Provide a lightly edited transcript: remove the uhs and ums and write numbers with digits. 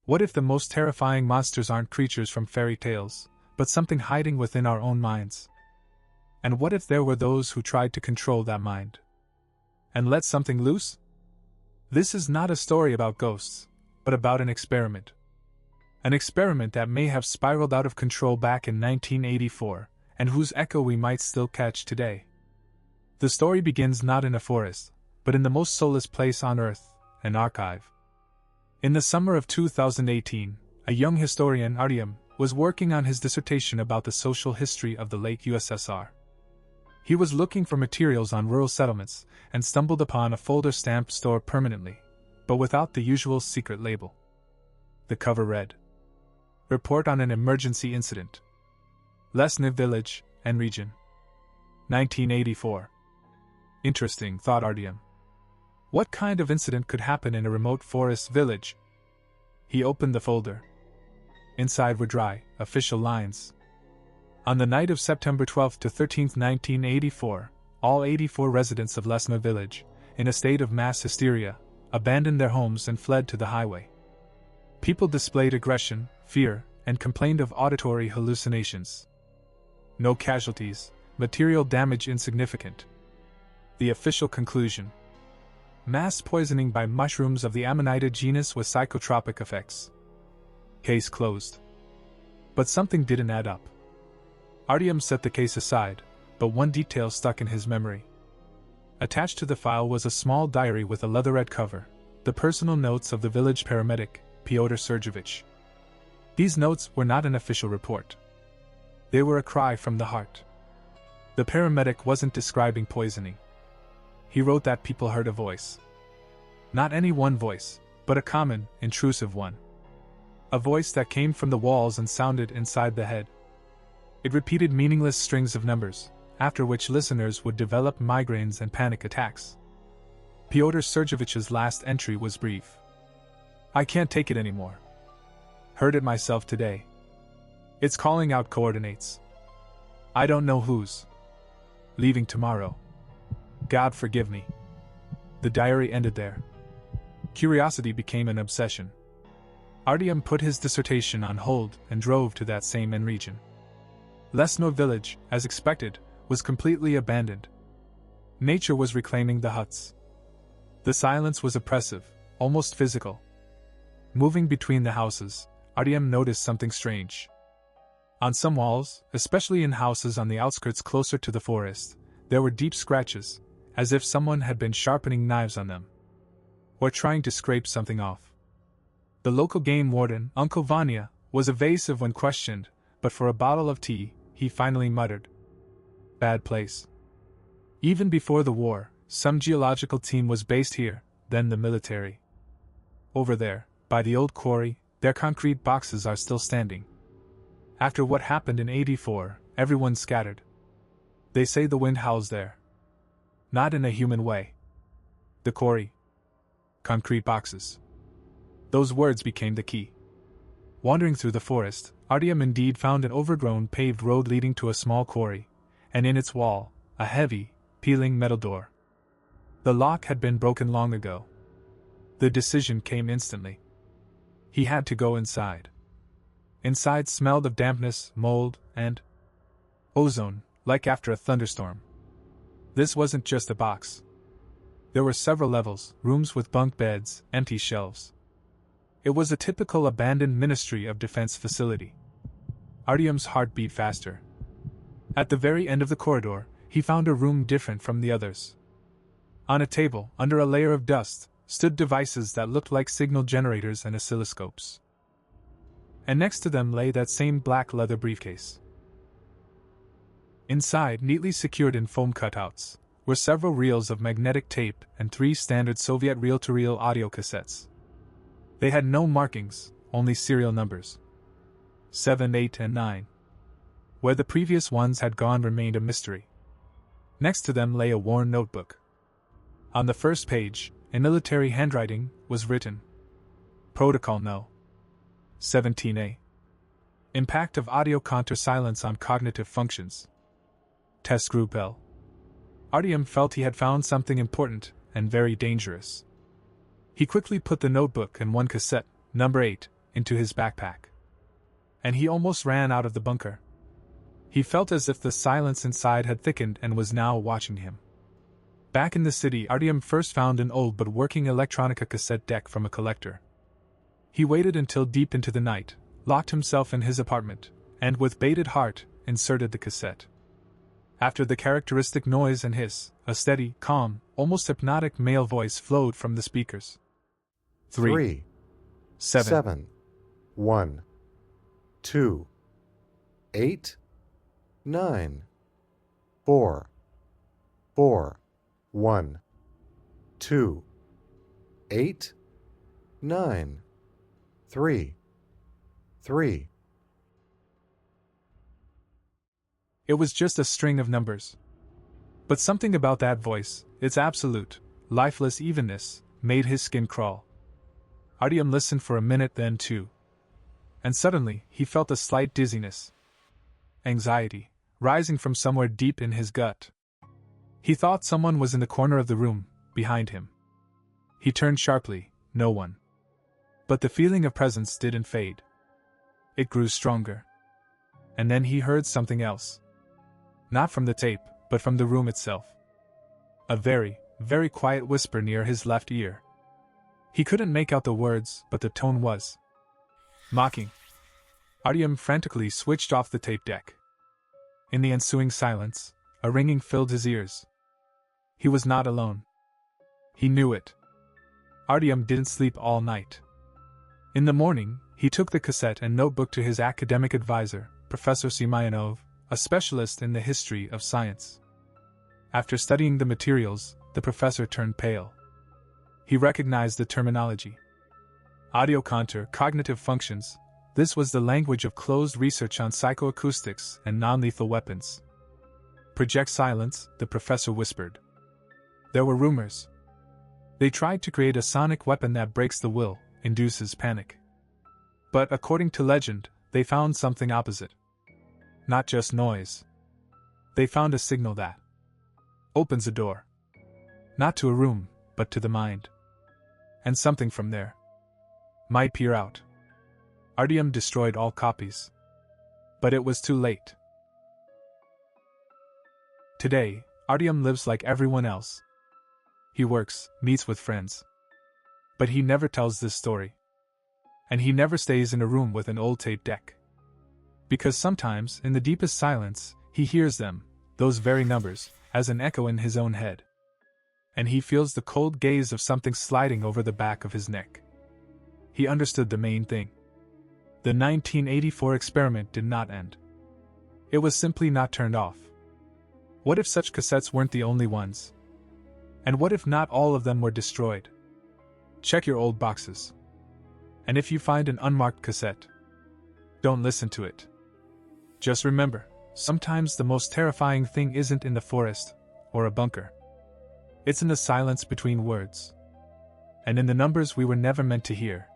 What if the most terrifying monsters aren't creatures from fairy tales, but something hiding within our own minds? And what if there were those who tried to control that mind and let something loose? This is not a story about ghosts, but about an experiment. An experiment that may have spiraled out of control back in 1984, and whose echo we might still catch today. The story begins not in a forest, but in the most soulless place on Earth, an archive. In the summer of 2018, a young historian, Artyom, was working on his dissertation about the social history of the late USSR. He was looking for materials on rural settlements and stumbled upon a folder stamped "Store permanently," but without the usual secret label. The cover read, "Report on an emergency incident. Lesne Village and Region. 1984. Interesting, thought Artyom. What kind of incident could happen in a remote forest village? He opened the folder. Inside were dry, official lines. On the night of September 12 to 13, 1984, all 84 residents of Lesne Village, in a state of mass hysteria, abandoned their homes and fled to the highway. People displayed aggression, fear, and complained of auditory hallucinations. No casualties, material damage insignificant. The official conclusion: mass poisoning by mushrooms of the Amanita genus with psychotropic effects. Case closed. But something didn't add up. Artyom set the case aside, but one detail stuck in his memory. Attached to the file was a small diary with a leatherette cover, the personal notes of the village paramedic, Pyotr Sergeyevich. These notes were not an official report. They were a cry from the heart. The paramedic wasn't describing poisoning. He wrote that people heard a voice. Not any one voice, but a common, intrusive one. A voice that came from the walls and sounded inside the head. It repeated meaningless strings of numbers, after which listeners would develop migraines and panic attacks. Pyotr Sergeyevich's last entry was brief. "I can't take it anymore. Heard it myself today. It's calling out coordinates. I don't know whose. Leaving tomorrow. God forgive me." The diary ended there. Curiosity became an obsession. Artyom put his dissertation on hold and drove to that same region. Lesne Village, as expected, was completely abandoned. Nature was reclaiming the huts. The silence was oppressive, almost physical. Moving between the houses, Artyom noticed something strange. On some walls, especially in houses on the outskirts closer to the forest, there were deep scratches, as if someone had been sharpening knives on them, or trying to scrape something off. The local game warden, Uncle Vanya, was evasive when questioned, but for a bottle of tea, he finally muttered, "Bad place." Even before the war, some geological team was based here, then the military. Over there, by the old quarry, their concrete boxes are still standing. After what happened in '84, everyone scattered. They say the wind howls there. Not in a human way. The quarry. Concrete boxes. Those words became the key. Wandering through the forest, Artyom indeed found an overgrown paved road leading to a small quarry, and in its wall, a heavy, peeling metal door. The lock had been broken long ago. The decision came instantly. He had to go inside. Inside smelled of dampness, mold, and ozone, like after a thunderstorm. This wasn't just a box. There were several levels, rooms with bunk beds, empty shelves. It was a typical abandoned Ministry of Defense facility. Artyom's heart beat faster. At the very end of the corridor, he found a room different from the others. On a table, under a layer of dust, stood devices that looked like signal generators and oscilloscopes. And next to them lay that same black leather briefcase. Inside, neatly secured in foam cutouts, were several reels of magnetic tape and 3 standard Soviet reel-to-reel audio cassettes. They had no markings, only serial numbers. 7, 8, and 9. Where the previous ones had gone remained a mystery. Next to them lay a worn notebook. On the first page, in military handwriting, was written, "Protocol No. 17A. Impact of audio counter-silence on cognitive functions. Test Group L." Artyom felt he had found something important and very dangerous. He quickly put the notebook and one cassette, number 8, into his backpack. And he almost ran out of the bunker. He felt as if the silence inside had thickened and was now watching him. Back in the city, Artyom first found an old but working electronica cassette deck from a collector. He waited until deep into the night, locked himself in his apartment, and with bated heart, inserted the cassette. After the characteristic noise and hiss, a steady, calm, almost hypnotic male voice flowed from the speakers. 3, 7, 1, 2, 8, 9, 4, 4, 1, 2, 8, 9, 3, 3. It was just a string of numbers. But something about that voice, its absolute, lifeless evenness, made his skin crawl. Artyom listened for a minute, then 2. And suddenly, he felt a slight dizziness. Anxiety, rising from somewhere deep in his gut. He thought someone was in the corner of the room, behind him. He turned sharply, no one. But the feeling of presence didn't fade. It grew stronger. And then he heard something else. Not from the tape, but from the room itself. A very, very quiet whisper near his left ear. He couldn't make out the words, but the tone was mocking. Artyom frantically switched off the tape deck. In the ensuing silence, a ringing filled his ears. He was not alone. He knew it. Artyom didn't sleep all night. In the morning, he took the cassette and notebook to his academic advisor, Professor Semyonov, a specialist in the history of science. After studying the materials, the professor turned pale. He recognized the terminology. Audio contour, cognitive functions. This was the language of closed research on psychoacoustics and non-lethal weapons. Project silence, the professor whispered. There were rumors. They tried to create a sonic weapon that breaks the will, induces panic. But according to legend, they found something opposite. Not just noise. They found a signal that opens a door. Not to a room, but to the mind. And something from there might peer out. Artyom destroyed all copies. But it was too late. Today, Artyom lives like everyone else. He works, meets with friends. But he never tells this story. And he never stays in a room with an old tape deck. Because sometimes, in the deepest silence, he hears them, those very numbers, as an echo in his own head. And he feels the cold gaze of something sliding over the back of his neck. He understood the main thing. The 1984 experiment did not end. It was simply not turned off. What if such cassettes weren't the only ones? And what if not all of them were destroyed? Check your old boxes. And if you find an unmarked cassette, don't listen to it. Just remember, sometimes the most terrifying thing isn't in the forest or a bunker. It's in the silence between words. And in the numbers we were never meant to hear.